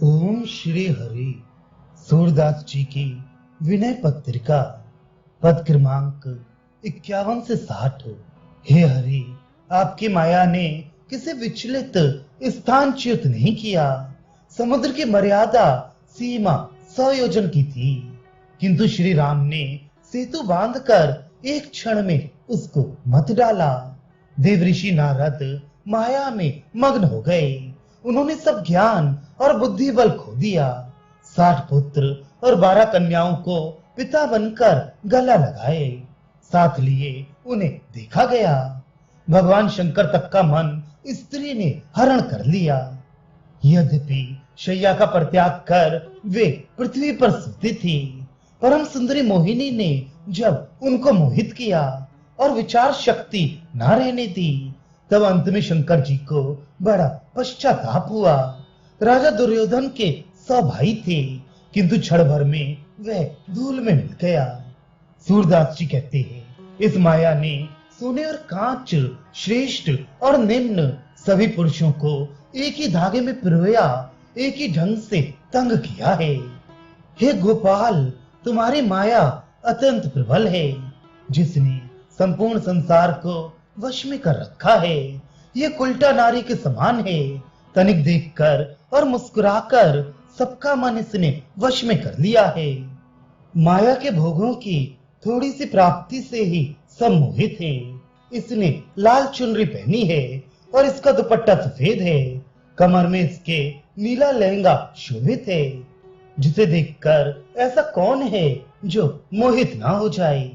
ओम श्री हरि। सूरदास जी की विनय पत्रिका, पद क्रमांक 51 से 60। हे हरि, आपकी माया ने किसी विचलित स्थानच्युत नहीं किया। समुद्र की मर्यादा सीमा 100 योजन की थी, किंतु श्री राम ने सेतु बांधकर एक क्षण में उसको मत डाला। देव ऋषि नारद माया में मग्न हो गए। उन्होंने सब ज्ञान और बुद्धि बल खो दिया। 60 पुत्र और 12 कन्याओं को पिता बनकर गला लगाए, साथ लिए उन्हें देखा गया। भगवान शंकर तक का मन स्त्री ने हरण कर लिया। यद्यपि शैया का परित्याग कर वे पृथ्वी पर सोती थी, परम सुंदरी मोहिनी ने जब उनको मोहित किया और विचार शक्ति न रहने दी, तब अंत में शंकर जी को बड़ा पश्चाताप हुआ। राजा दुर्योधन के 100 भाई थे, किंतु क्षण भर में वह धूल में मिल गया। सूरदास जी कहते हैं, इस माया ने सोने और कांच, श्रेष्ठ और निम्न सभी पुरुषों को एक ही धागे में पिरोया, एक ही ढंग से तंग किया है। हे गोपाल, तुम्हारी माया अत्यंत प्रबल है, जिसने संपूर्ण संसार को वश में कर रखा है। ये उल्टा नारी के समान है। तनिक देखकर और मुस्कुराकर सबका मन इसने वश में कर लिया है। माया के भोगों की थोड़ी सी प्राप्ति से ही सब मोहित है। इसने लाल चुनरी पहनी है और इसका दुपट्टा सफेद है। कमर में इसके नीला लहंगा शोभित है, जिसे देखकर ऐसा कौन है जो मोहित ना हो जाए।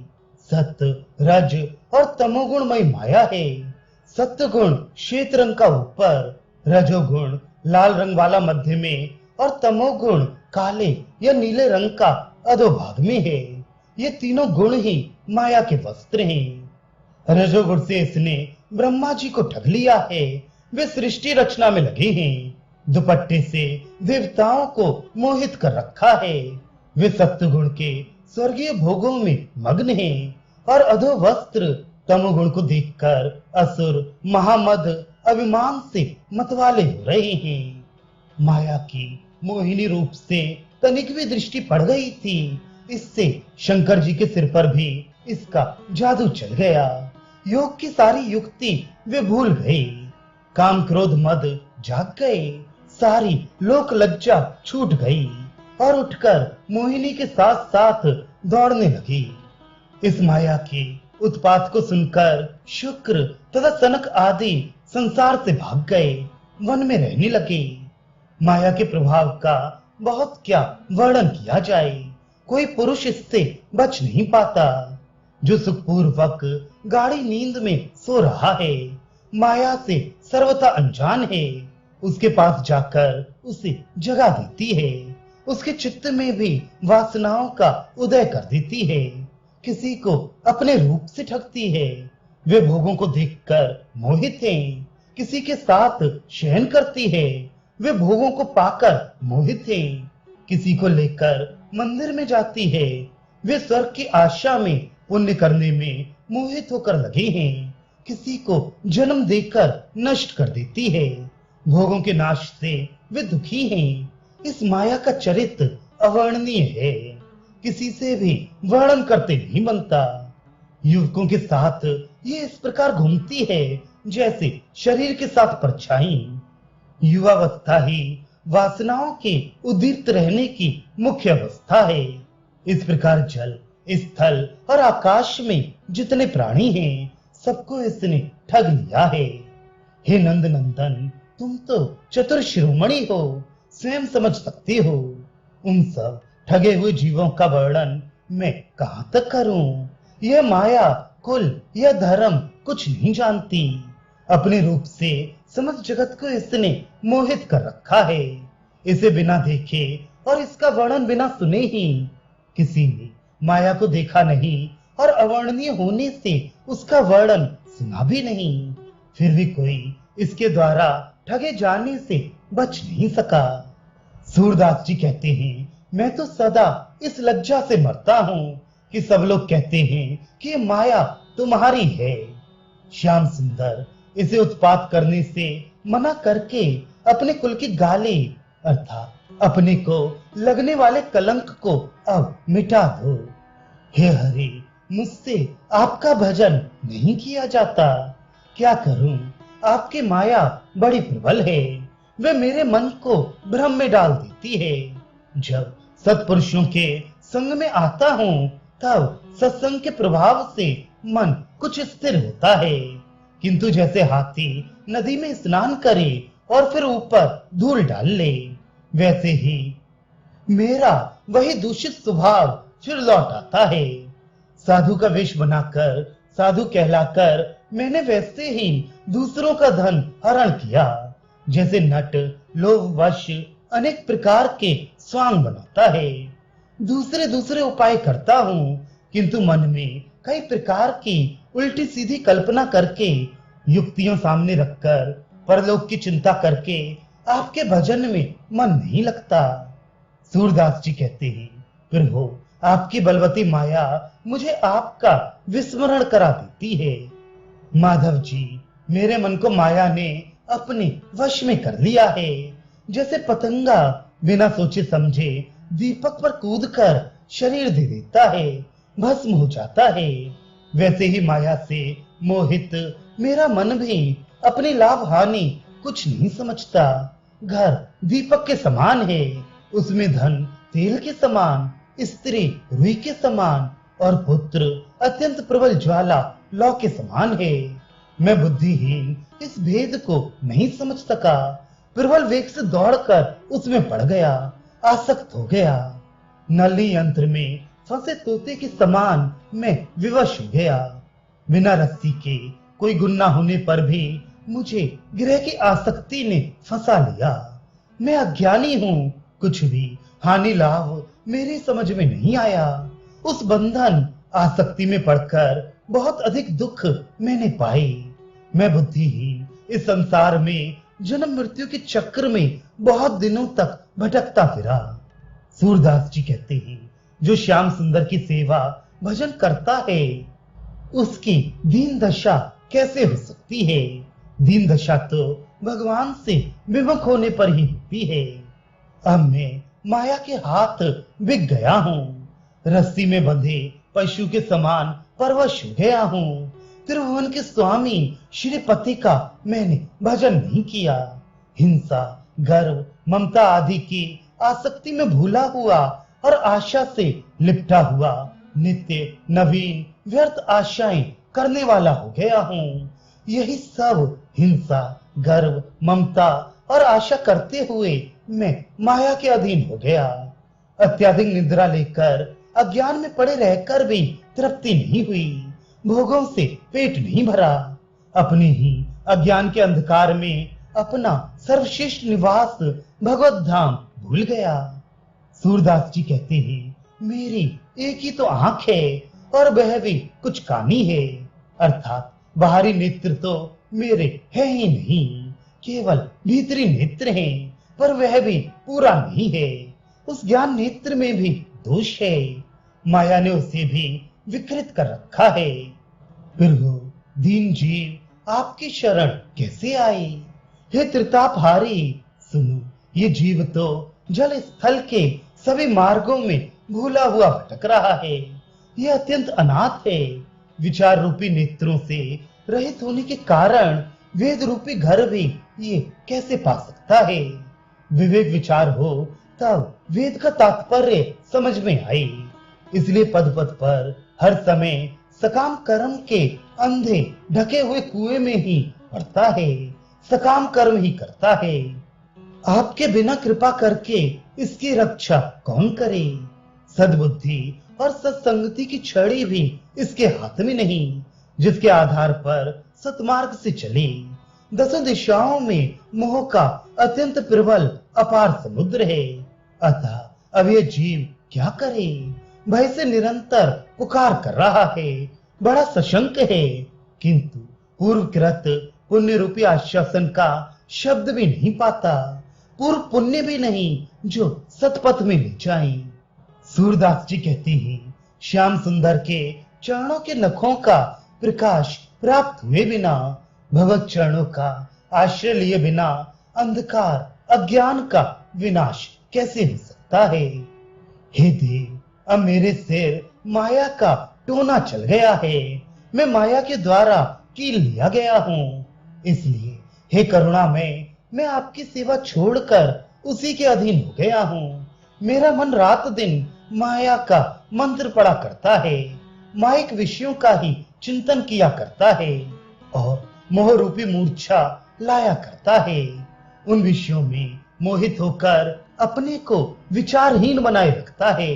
सत्य, रज और तमोगुणमय माया है। सत्य गुण श्वेत रंग का ऊपर, रजोगुण लाल रंग वाला मध्य में और तमोगुण काले या नीले रंग का अधोभाग में है। ये तीनों गुण ही माया के वस्त्र हैं। रजोगुण से इसने ब्रह्मा जी को ठग लिया है। वे सृष्टि रचना में लगे हैं। दुपट्टे से देवताओं को मोहित कर रखा है। वे सत्य गुण के स्वर्गीय भोगों में मग्न हैं और अधो वस्त्र तमोगुण को देखकर असुर महामद अभिमान से मतवाले हो रहे हैं। माया की मोहिनी रूप से तनिक भी दृष्टि पड़ गई थी, इससे शंकर जी के सिर पर भी इसका जादू चल गया। योग की सारी युक्ति वे भूल गए। काम क्रोध मद जाग गए। सारी लोक लज्जा छूट गई और उठकर मोहिनी के साथ साथ दौड़ने लगी। इस माया के उत्पात को सुनकर शुक्र तथा सनक आदि संसार से भाग गए, वन में रहने लगे। माया के प्रभाव का बहुत क्या वर्णन किया जाए। कोई पुरुष इससे बच नहीं पाता। जो सुखपूर्वक गाढ़ी नींद में सो रहा है, माया से सर्वथा अनजान है, उसके पास जाकर उसे जगा देती है। उसके चित्त में भी वासनाओं का उदय कर देती है। किसी को अपने रूप से ठगती है। वे भोगों को देखकर मोहित हैं। किसी के साथ शयन करती है। वे भोगों को पाकर मोहित हैं। किसी को लेकर मंदिर में जाती है। वे स्वर्ग की आशा में पुण्य करने में मोहित होकर लगे हैं। किसी को जन्म देकर नष्ट कर देती है। भोगों के नाश से वे दुखी हैं। इस माया का चरित्र अवर्णनीय है, किसी से भी वर्णन करते नहीं बनता। युवकों के साथ ये इस प्रकार घूमती है जैसे शरीर के साथ परछाई। युवावस्था ही वासनाओं के उद्दीप्त रहने की मुख्य अवस्था है। इस प्रकार जल, स्थल और आकाश में जितने प्राणी हैं, सबको इसने ठग लिया है। हे नंद नंदन, तुम तो चतुर शिरोमणि हो, स्वयं समझ सकते हो। उन सब ठगे हुए जीवों का वर्णन मैं कहां तक करूं। यह माया कुल या धर्म कुछ नहीं जानती। अपने रूप से समस्त जगत को इसने मोहित कर रखा है। इसे बिना देखे और इसका वर्णन बिना सुने ही किसी ने माया को देखा नहीं और अवर्णनीय होने से उसका वर्णन सुना भी नहीं। फिर भी कोई इसके द्वारा ठगे जाने से बच नहीं सका। सूरदास जी कहते हैं, मैं तो सदा इस लज्जा से मरता हूं कि सब लोग कहते हैं कि माया तुम्हारी है। श्याम सुंदर इसे उत्पात करने से मना करके अपने कुल की गाली अर्थात अपने को लगने वाले कलंक को अब मिटा दो। हे हरि, मुझसे आपका भजन नहीं किया जाता। क्या करूं, आपकी माया बड़ी प्रबल है। वे मेरे मन को भ्रम में डाल देती है। जब सत्पुरुषों के संग में आता हूँ तब सत्संग के प्रभाव से मन कुछ स्थिर होता है, किंतु जैसे हाथी नदी में स्नान करे और फिर ऊपर धूल डाल ले, वैसे ही मेरा वही दूषित स्वभाव फिर लौट आता है। साधु का वेश बनाकर, साधु कहलाकर मैंने वैसे ही दूसरों का धन हरण किया, जैसे नट लोभवश अनेक प्रकार के स्वांग बनाता है। दूसरे दूसरे उपाय करता हूँ, किंतु मन में कई प्रकार की उल्टी सीधी कल्पना करके, युक्तियों सामने रखकर, परलोक की चिंता करके आपके भजन में मन नहीं लगता। सूरदास जी कहते हैं, प्रभु आपकी बलवती माया मुझे आपका विस्मरण करा देती है। माधव जी, मेरे मन को माया ने अपने वश में कर लिया है। जैसे पतंगा बिना सोचे समझे दीपक पर कूदकर शरीर दे देता है, भस्म हो जाता है, वैसे ही माया से मोहित मेरा मन भी अपनी लाभ हानि कुछ नहीं समझता। घर दीपक के समान है, उसमें धन तेल के समान, स्त्री रुई के समान और पुत्र अत्यंत प्रबल ज्वाला लौ के समान है। मैं बुद्धिहीन इस भेद को नहीं समझ सका, प्रबल वेग से दौड़कर उसमें पड़ गया, आसक्त हो गया। नली यंत्र में फंसे तोते के समान मैं विवश हो गया। बिना रस्सी के कोई गुन्ना होने पर भी मुझे ग्रह की आसक्ति ने फंसा लिया। मैं अज्ञानी हूँ, कुछ भी हानि लाभ मेरी समझ में नहीं आया। उस बंधन आसक्ति में पड़कर बहुत अधिक दुख मैंने पाई। मैं बुद्धिहीन इस संसार में जन्म मृत्यु के चक्र में बहुत दिनों तक भटकता फिरा। सूरदास जी कहते हैं, जो श्याम सुंदर की सेवा भजन करता है उसकी दीन दशा कैसे हो सकती है। दीन दशा तो भगवान से विमुख होने पर ही होती है। अब मैं माया के हाथ बिक गया हूँ, रस्सी में बंधे पशु के समान परवश हो गया हूँ। त्रिभुवन के स्वामी श्रीपति का मैंने भजन नहीं किया। हिंसा, गर्व, ममता आदि की आसक्ति में भूला हुआ और आशा से लिपटा हुआ नित्य नवीन व्यर्थ आशाएं करने वाला हो गया हूँ। यही सब हिंसा, गर्व, ममता और आशा करते हुए मैं माया के अधीन हो गया। अत्याधिक निद्रा लेकर अज्ञान में पड़े रहकर भी तृप्ति नहीं हुई, भोगों से पेट नहीं भरा। अपने ही अज्ञान के अंधकार में अपना सर्वश्रेष्ठ निवास भगवत धाम भूल गया। सूरदास जी कहते हैं, मेरी एक ही तो आंख है और वह भी कुछ कानी है, अर्थात बाहरी नेत्र तो मेरे है ही नहीं, केवल भीतरी नेत्र हैं, पर वह भी पूरा नहीं है। उस ज्ञान नेत्र में भी दोष है, माया ने उसे भी विकृत कर रखा है। प्रभु, दीन जीव आपकी शरण कैसे आई? हे त्रितापहारी, सुनो, ये जीव तो जल स्थल के सभी मार्गों में भूला हुआ भटक रहा है। यह अत्यंत अनाथ है। विचार रूपी नेत्रों से रहित होने के कारण वेद रूपी घर भी ये कैसे पा सकता है? विवेक विचार हो तब वेद का तात्पर्य समझ में आई। इसलिए पद पद पर हर समय सकाम कर्म के अंधे ढके हुए कुएं में ही पड़ता है, सकाम कर्म ही करता है। आपके बिना कृपा करके इसकी रक्षा कौन करे? सद्बुद्धि और सत्संगति की छड़ी भी इसके हाथ में नहीं, जिसके आधार पर सतमार्ग से चले। दसों दिशाओं में मोह का अत्यंत प्रबल अपार समुद्र है। अतः अब ये जीव क्या करे? भय से निरंतर पुकार कर रहा है, बड़ा सशंक है, किंतु पूर्वकृत पुण्य रूपी आश्वासन का शब्द भी नहीं पाता, पूर्व पुण्य भी नहीं जो सतपथ में ले जाए। सूरदास जी कहते हैं, श्याम सुंदर के चरणों के नखों का प्रकाश प्राप्त हुए बिना, भगवत चरणों का आश्रय लिए बिना अंधकार अज्ञान का विनाश कैसे हो सकता है? हे देव, अब मेरे सिर माया का टोना चल गया है। मैं माया के द्वारा कील लिया गया हूँ। इसलिए हे करुणामय, मैं आपकी सेवा छोड़कर उसी के अधीन हो गया हूँ। मेरा मन रात दिन माया का मंत्र पढ़ा करता है, माइक विषयों का ही चिंतन किया करता है और मोह रूपी मूर्छा लाया करता है। उन विषयों में मोहित होकर अपने को विचारहीन बनाए रखता है।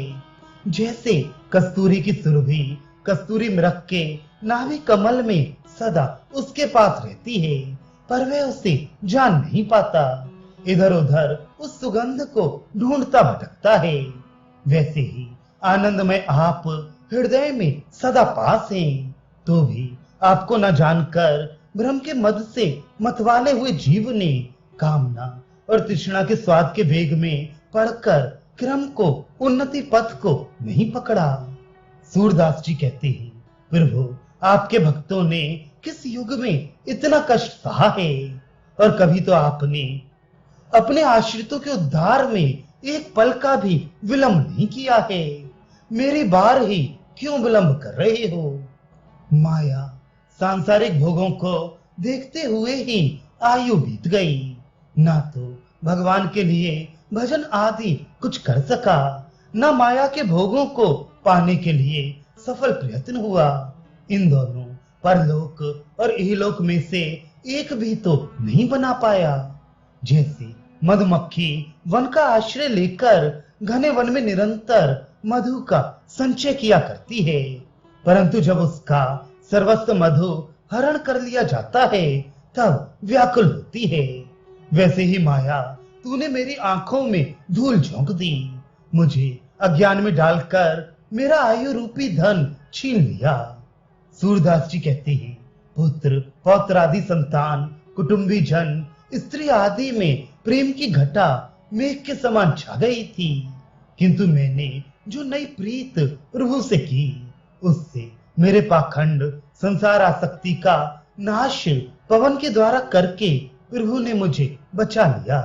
जैसे कस्तूरी की सुरभि कस्तूरी मृग के नाभि कमल में सदा उसके पास रहती है, पर वह उसे जान नहीं पाता। इधर उधर उस सुगंध को ढूंढता भटकता है। वैसे ही आनंदमय आप हृदय में सदा पास हैं, तो भी आपको न जानकर भ्रम के मद से मतवाले हुए जीव ने कामना और तृष्णा के स्वाद के वेग में पड़कर क्रम को, उन्नति पथ को नहीं पकड़ा। सूरदास जी कहते हैं, प्रभु, आपके भक्तों ने किस युग में इतना कष्ट सहा है, और कभी तो आपने अपने आश्रितों के उद्धार में एक पल का भी विलंब नहीं किया है। मेरी बार ही क्यों विलंब कर रहे हो? माया सांसारिक भोगों को देखते हुए ही आयु बीत गई। ना तो भगवान के लिए भजन आदि कुछ कर सका, न माया के भोगों को पाने के लिए सफल प्रयत्न हुआ। इन दोनों परलोक और इहलोक में से एक भी तो नहीं बना पाया। जैसे मधुमक्खी वन का आश्रय लेकर घने वन में निरंतर मधु का संचय किया करती है, परंतु जब उसका सर्वस्व मधु हरण कर लिया जाता है तब व्याकुल होती है। वैसे ही माया तूने मेरी आंखों में धूल झोंक दी, मुझे अज्ञान में डालकर मेरा आयु रूपी धन छीन लिया। सूरदास जी कहते हैं, पुत्र पौत्र आदि संतान कुटुंबी जन स्त्री आदि में प्रेम की घटा मेघ के समान छा गई थी, किंतु मैंने जो नई प्रीत रूह से की, उससे मेरे पाखंड संसार आसक्ति का नाश पवन के द्वारा करके प्रभु ने मुझे बचा लिया।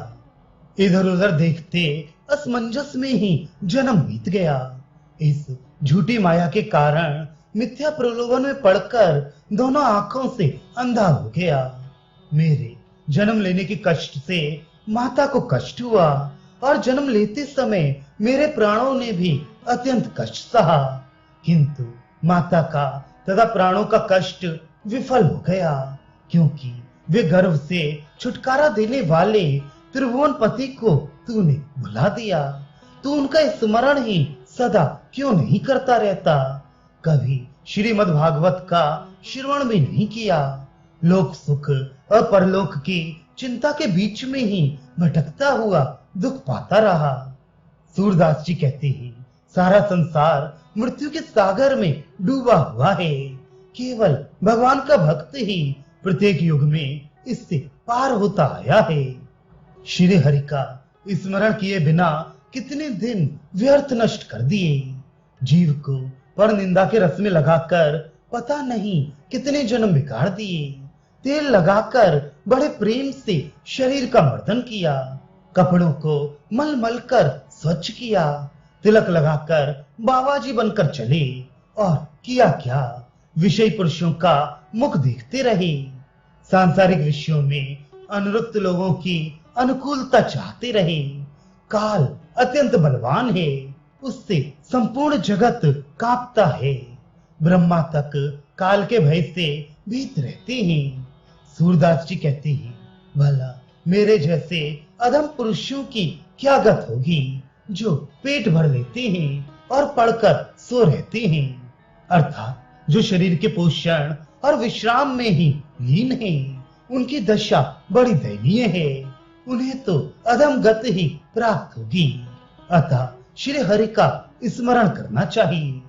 इधर उधर देखते असमंजस में ही जन्म बीत गया। इस झूठी माया के कारण मिथ्या प्रलोभन में पड़कर दोनों आंखों से अंधा हो गया। मेरे जन्म लेने के कष्ट से माता को कष्ट हुआ और जन्म लेते समय मेरे प्राणों ने भी अत्यंत कष्ट सहा, किंतु माता का तथा प्राणों का कष्ट विफल हो गया, क्योंकि वे गर्भ से छुटकारा देने वाले त्रिभुवन पति को तूने भुला दिया। तू उनका स्मरण ही सदा क्यों नहीं करता रहता? कभी श्रीमद् भागवत का श्रवण भी नहीं किया। लोक सुख और परलोक की चिंता के बीच में ही भटकता हुआ दुख पाता रहा। सूरदास जी कहते हैं, सारा संसार मृत्यु के सागर में डूबा हुआ है, केवल भगवान का भक्त ही प्रत्येक युग में इससे पार होता आया है। श्री हरि का स्मरण किए बिना कितने दिन व्यर्थ नष्ट कर दिए। जीव को पर निंदा के रस में लगाकर पता नहीं कितने जन्म बिगाड़ दिए। तेल लगाकर बड़े प्रेम से शरीर का मर्दन किया, कपड़ों को मल मल कर स्वच्छ किया, तिलक लगाकर बाबाजी बनकर चले, और किया क्या, विषय पुरुषों का मुख देखते रहे। सांसारिक विषयों में अनुरक्त लोगों की अनुकूलता चाहते रहे। काल अत्यंत बलवान है, उससे संपूर्ण जगत कांपता है। ब्रह्मा तक काल के भय से भीत रहते हैं। सूरदास जी कहते हैं, भला मेरे जैसे अधम पुरुषों की क्या गत होगी, जो पेट भर लेते हैं और पढ़कर सो रहते हैं, अर्थात जो शरीर के पोषण और विश्राम में ही लीन हैं। उनकी दशा बड़ी दयनीय है, उन्हें तो अधम गति ही प्राप्त होगी। अतः श्री हरि का स्मरण करना चाहिए।